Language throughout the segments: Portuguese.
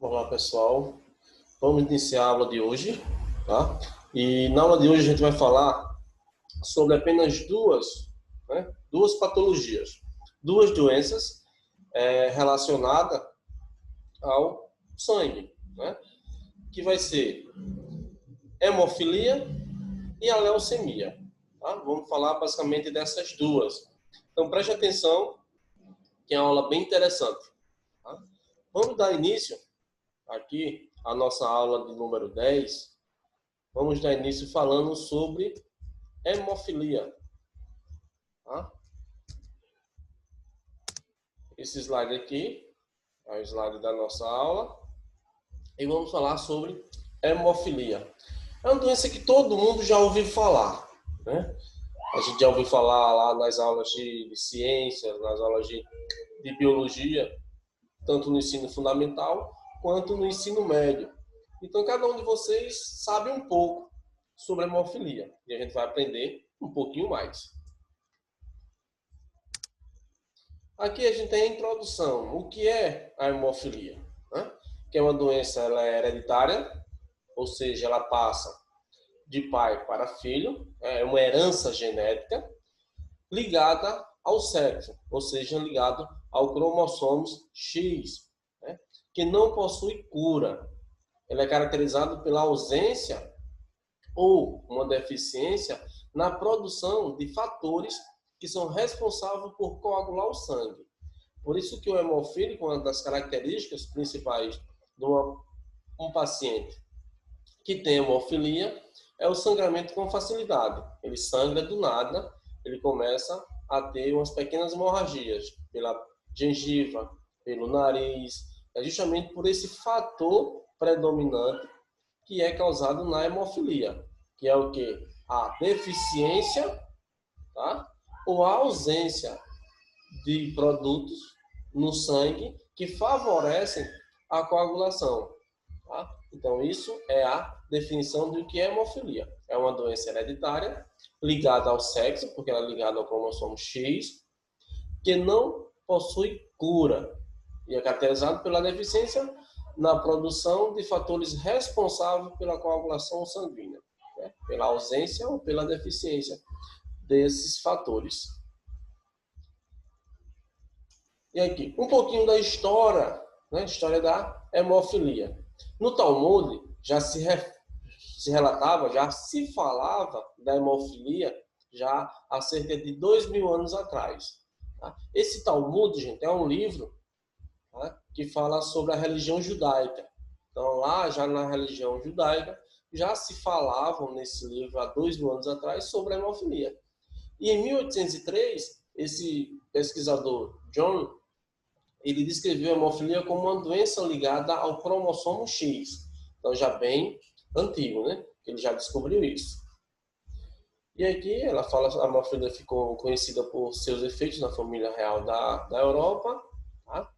Olá pessoal, vamos iniciar a aula de hoje, tá? E na aula de hoje a gente vai falar sobre apenas duas patologias, duas doenças relacionadas ao sangue, né? Que vai ser hemofilia e a leucemia, tá? Vamos falar basicamente dessas duas. Então preste atenção, que é uma aula bem interessante, tá? Vamos dar início aqui a nossa aula de número 10. Vamos dar início falando sobre hemofilia. Tá? Esse slide aqui é o slide da nossa aula. E vamos falar sobre hemofilia. É uma doença que todo mundo já ouviu falar, né? A gente já ouviu falar lá nas aulas de ciências, nas aulas de biologia, tanto no ensino fundamental quanto no ensino médio. Então, cada um de vocês sabe um pouco sobre a hemofilia. E a gente vai aprender um pouquinho mais. Aqui a gente tem a introdução. O que é a hemofilia? Né? Que é uma doença, ela é hereditária, ou seja, ela passa de pai para filho, é uma herança genética ligada ao sexo, ou seja, ligado ao cromossomo X, né? Que não possui cura. Ele é caracterizado pela ausência ou uma deficiência na produção de fatores que são responsáveis por coagular o sangue. Por isso que o hemofílico, uma das características principais de um paciente que tem hemofilia, é o sangramento com facilidade. Ele sangra do nada, ele começa a ter umas pequenas hemorragias pela gengiva, pelo nariz, é justamente por esse fator predominante que é causado na hemofilia, que é o que? A deficiência, tá? Ou a ausência de produtos no sangue que favorecem a coagulação. Tá? Então, isso é a definição do que é hemofilia. É uma doença hereditária ligada ao sexo, porque ela é ligada ao cromossomo X, que não possui cura e é caracterizado pela deficiência na produção de fatores responsáveis pela coagulação sanguínea, né? Pela ausência ou pela deficiência desses fatores. E aqui, um pouquinho da história, né? História da hemofilia. No Talmud, já se relatava, já se falava da hemofilia já há cerca de 2000 anos atrás. Tá? Esse Talmud, gente, é um livro, tá? Que fala sobre a religião judaica. Então, lá, já na religião judaica, já se falavam nesse livro, há 2000 anos atrás, sobre a hemofilia. E em 1803, esse pesquisador, John, ele descreveu a hemofilia como uma doença ligada ao cromossomo X. Então, já bem antigo, né? Ele já descobriu isso. E aqui ela fala, a hemofilia ficou conhecida por seus efeitos na família real da Europa. Tá?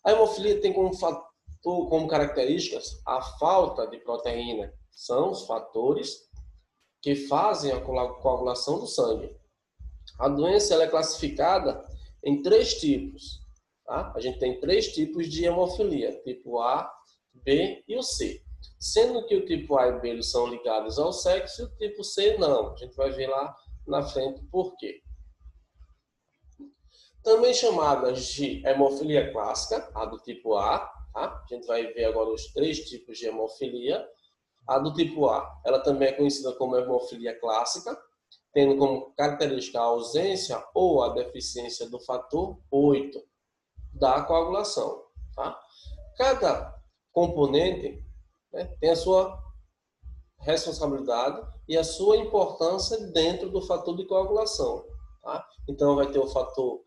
A hemofilia tem como características a falta de proteína. São os fatores que fazem a coagulação do sangue. A doença ela é classificada em 3 tipos. Tá? A gente tem 3 tipos de hemofilia, tipo A, B e o C. Sendo que o tipo A e B eles são ligados ao sexo e o tipo C não. A gente vai ver lá na frente por quê. Também chamadas de hemofilia clássica, a do tipo A. Tá? A gente vai ver agora os 3 tipos de hemofilia. A do tipo A, ela também é conhecida como hemofilia clássica, tendo como característica a ausência ou a deficiência do fator 8 da coagulação. Tá? Cada componente, né, tem a sua responsabilidade e a sua importância dentro do fator de coagulação. Tá? Então, vai ter o fator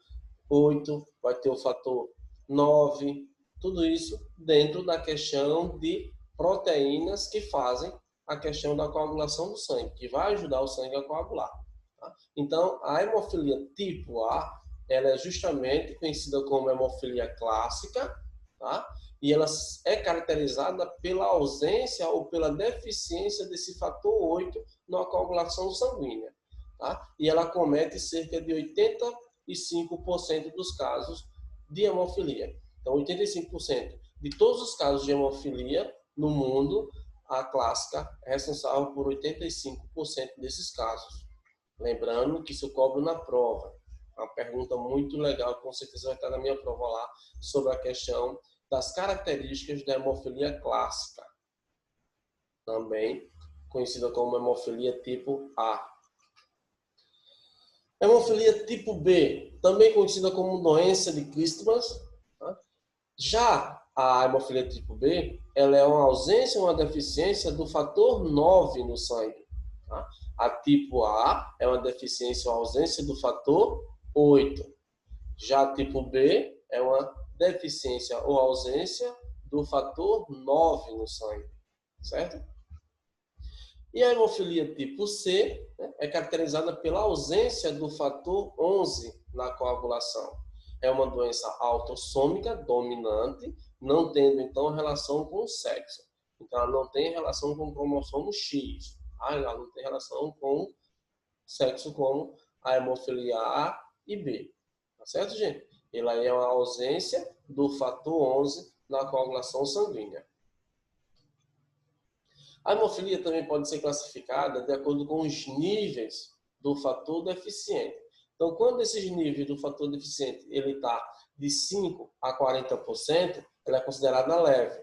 8, vai ter o fator 9, tudo isso dentro da questão de proteínas que fazem a questão da coagulação do sangue, que vai ajudar o sangue a coagular. Tá? Então, a hemofilia tipo A, ela é justamente conhecida como hemofilia clássica, tá? E ela é caracterizada pela ausência ou pela deficiência desse fator 8 na coagulação sanguínea. Tá? E ela comete cerca de 85% dos casos de hemofilia. Então, 85% de todos os casos de hemofilia no mundo, a clássica é responsável por 85% desses casos. Lembrando que isso cobra na prova. Uma pergunta muito legal, com certeza vai estar na minha prova lá, sobre a questão das características da hemofilia clássica, também conhecida como hemofilia tipo A. Hemofilia tipo B, também conhecida como doença de Cristmas. Tá? Já a hemofilia tipo B, ela é uma ausência ou uma deficiência do fator 9 no sangue. Tá? A tipo A é uma deficiência ou ausência do fator 8. Já a tipo B é uma deficiência ou ausência do fator 9 no sangue. Certo? E a hemofilia tipo C, né, é caracterizada pela ausência do fator 11 na coagulação. É uma doença autossômica dominante, não tendo, então, relação com o sexo. Então, ela não tem relação com o cromossomo X. Ela não tem relação com o sexo como a hemofilia A e B. Tá certo, gente? Ela é uma ausência do fator 11 na coagulação sanguínea. A hemofilia também pode ser classificada de acordo com os níveis do fator deficiente. Então, quando esses níveis do fator deficiente ele está de 5 a 40%, ela é considerada leve.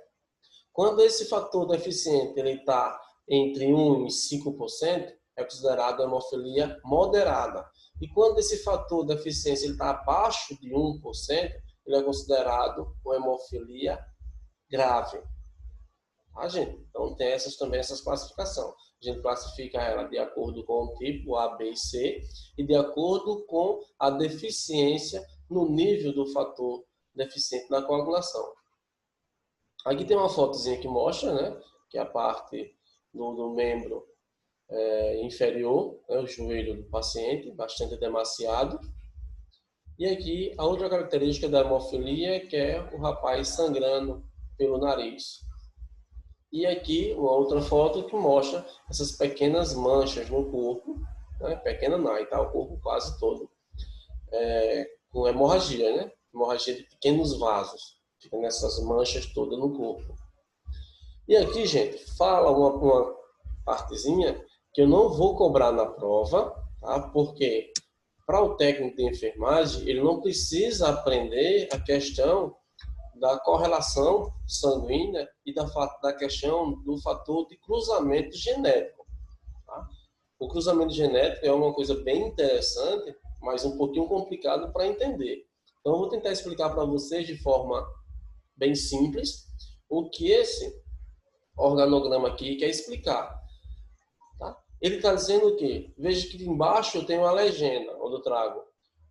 Quando esse fator deficiente ele está entre 1 e 5%, é considerada hemofilia moderada. E quando esse fator de deficiência está abaixo de 1%, ele é considerado uma hemofilia grave. Tá, gente? Então tem essas classificações. A gente classifica ela de acordo com o tipo A, B e C e de acordo com a deficiência no nível do fator deficiente na coagulação. Aqui tem uma fotozinha que mostra, né, que é a parte do membro inferior, né, o joelho do paciente, bastante demasiado. E aqui a outra característica da hemofilia, que é o rapaz sangrando pelo nariz. E aqui uma outra foto que mostra essas pequenas manchas no corpo, né? Pequena não, aí tá o corpo quase todo, com hemorragia, né? Hemorragia de pequenos vasos, fica nessas manchas todas no corpo. E aqui, gente, fala uma partezinha que eu não vou cobrar na prova, tá? Porque para o técnico de enfermagem, ele não precisa aprender a questão da correlação sanguínea e da questão do fator de cruzamento genético. Tá? O cruzamento genético é uma coisa bem interessante, mas um pouquinho complicado para entender. Então, eu vou tentar explicar para vocês de forma bem simples o que esse organograma aqui quer explicar. Tá? Ele está dizendo o quê? Veja que embaixo eu tenho uma legenda, onde eu trago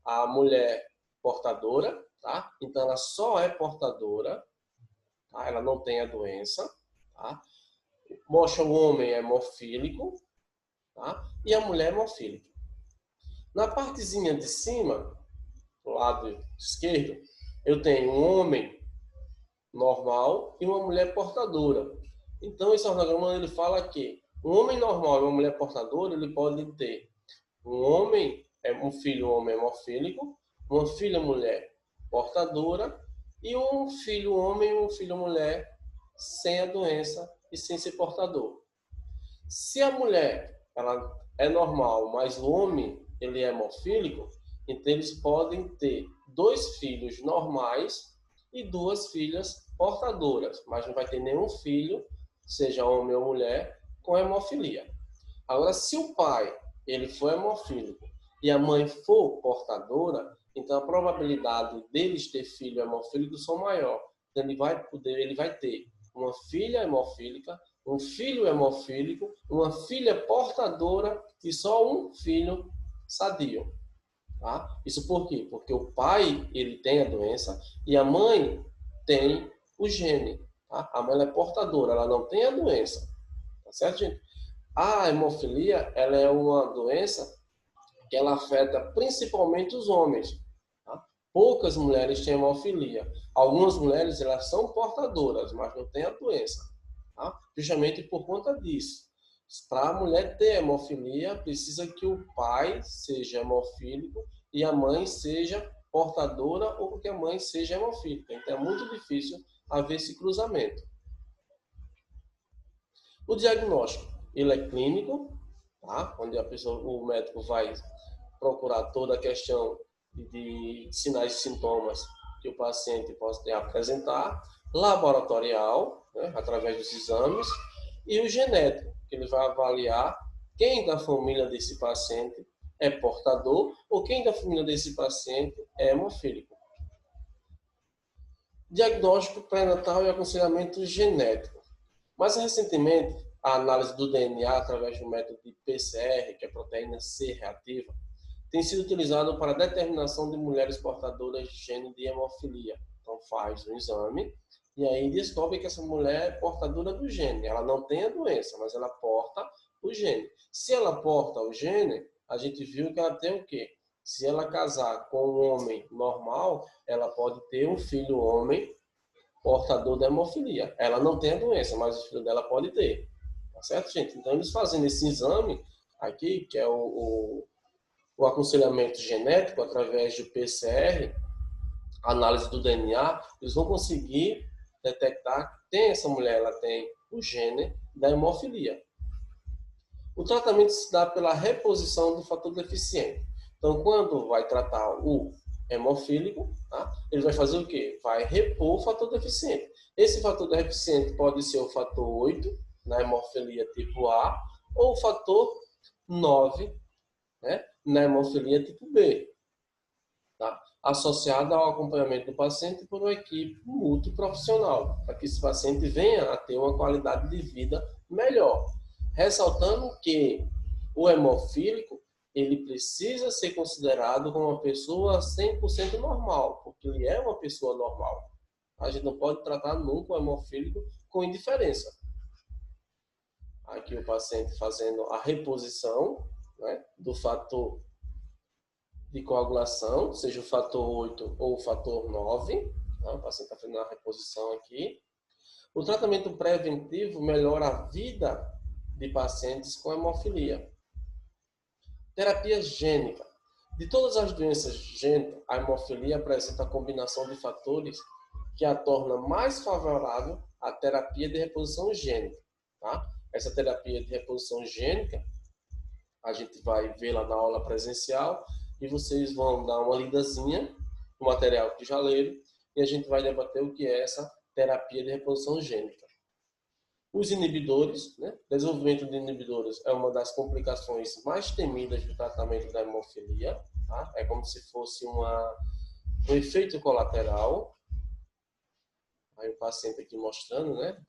a mulher portadora, tá? Então ela só é portadora, tá? Ela não tem a doença, tá? Mostra o homem hemofílico, tá? E a mulher hemofílica. Na partezinha de cima, do lado esquerdo, eu tenho um homem normal e uma mulher portadora. Então esse organograma ele fala que um homem normal e uma mulher portadora, ele pode ter um filho homem hemofílico, uma filha mulher portadora e um filho homem e um filho mulher sem a doença e sem ser portador. Se a mulher ela é normal, mas o homem ele é hemofílico, então eles podem ter 2 filhos normais e 2 filhas portadoras, mas não vai ter nenhum filho, seja homem ou mulher, com hemofilia. Agora, se o pai ele for hemofílico e a mãe for portadora, então a probabilidade deles ter filho hemofílico são maior. Então ele vai ter uma filha hemofílica, um filho hemofílico, uma filha portadora e só um filho sadio. Tá? Isso por quê? Porque o pai ele tem a doença e a mãe tem o gene. Tá? A mãe é portadora, ela não tem a doença. Tá certo, gente? A hemofilia ela é uma doença que ela afeta principalmente os homens. Tá? Poucas mulheres têm hemofilia. Algumas mulheres elas são portadoras, mas não têm a doença. Tá? Justamente por conta disso. Para a mulher ter hemofilia, precisa que o pai seja hemofílico e a mãe seja portadora ou que a mãe seja hemofílica. Então é muito difícil haver esse cruzamento. O diagnóstico, ele é clínico, tá? Onde o médico vai procurar toda a questão de sinais e sintomas que o paciente possa apresentar, laboratorial, né, através dos exames, e o genético, que ele vai avaliar quem da família desse paciente é portador ou quem da família desse paciente é hemofílico. Diagnóstico pré-natal e aconselhamento genético. Mais recentemente, a análise do DNA através do método de PCR, que é proteína C reativa, tem sido utilizado para a determinação de mulheres portadoras de gene de hemofilia. Então faz um exame e aí descobre que essa mulher é portadora do gene. Ela não tem a doença, mas ela porta o gene. Se ela porta o gene, a gente viu que ela tem o quê? Se ela casar com um homem normal, ela pode ter um filho homem portador da hemofilia. Ela não tem a doença, mas o filho dela pode ter. Tá certo, gente? Então, eles fazendo esse exame aqui, que é o aconselhamento genético, através do PCR, análise do DNA, eles vão conseguir detectar que essa mulher ela tem o gene da hemofilia. O tratamento se dá pela reposição do fator deficiente. Então, quando vai tratar o hemofílico, tá? Ele vai fazer o quê? Vai repor o fator deficiente. Esse fator deficiente pode ser o fator 8, na hemofilia tipo A, ou o fator 9, né, na hemofilia tipo B, tá? Associado ao acompanhamento do paciente por uma equipe multiprofissional, para que esse paciente venha a ter uma qualidade de vida melhor. Ressaltando que o hemofílico ele precisa ser considerado como uma pessoa 100% normal, porque ele é uma pessoa normal. A gente não pode tratar nunca o hemofílico com indiferença. Aqui o paciente fazendo a reposição, né, do fator de coagulação, seja o fator 8 ou o fator 9. Tá? O paciente está fazendo a reposição aqui. O tratamento preventivo melhora a vida de pacientes com hemofilia. Terapia gênica. De todas as doenças gênicas, a hemofilia apresenta a combinação de fatores que a torna mais favorável à terapia de reposição gênica. Tá? Essa terapia de reposição gênica, a gente vai ver lá na aula presencial e vocês vão dar uma lidazinha no material que já leram e a gente vai debater o que é essa terapia de reposição gênica. Os inibidores, né? Desenvolvimento de inibidores é uma das complicações mais temidas do tratamento da hemofilia. Tá? É como se fosse um efeito colateral. Aí o paciente aqui mostrando, né,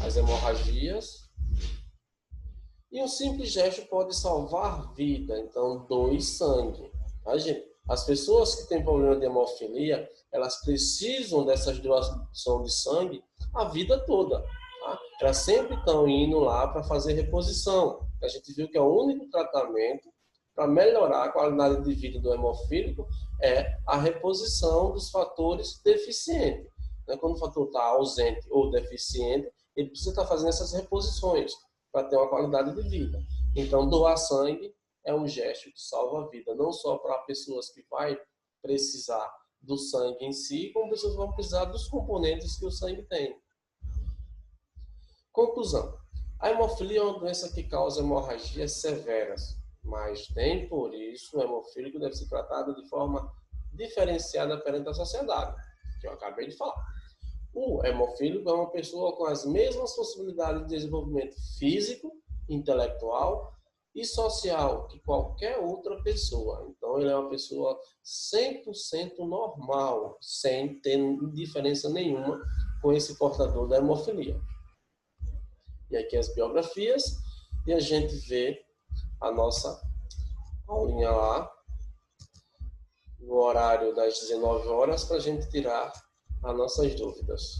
as hemorragias. E um simples gesto pode salvar vida. Então, doe sangue. Tá, gente? As pessoas que têm problema de hemofilia, elas precisam dessas doações de sangue a vida toda. Tá? Elas sempre estão indo lá para fazer reposição. A gente viu que é o único tratamento para melhorar a qualidade de vida do hemofílico é a reposição dos fatores deficientes. Quando o fator está ausente ou deficiente, ele precisa estar fazendo essas reposições para ter uma qualidade de vida. Então, doar sangue é um gesto que salva a vida, não só para pessoas que vão precisar do sangue em si, como pessoas que vão precisar dos componentes que o sangue tem. Conclusão. A hemofilia é uma doença que causa hemorragias severas, mas nem por isso o hemofílico deve ser tratado de forma diferenciada perante a sociedade, que eu acabei de falar. O hemofílico é uma pessoa com as mesmas possibilidades de desenvolvimento físico, intelectual e social que qualquer outra pessoa. Então, ele é uma pessoa 100% normal, sem ter diferença nenhuma com esse portador da hemofilia. E aqui as biografias, e a gente vê a nossa aulinha lá, no horário das 19 horas, para a gente tirar as nossas dúvidas.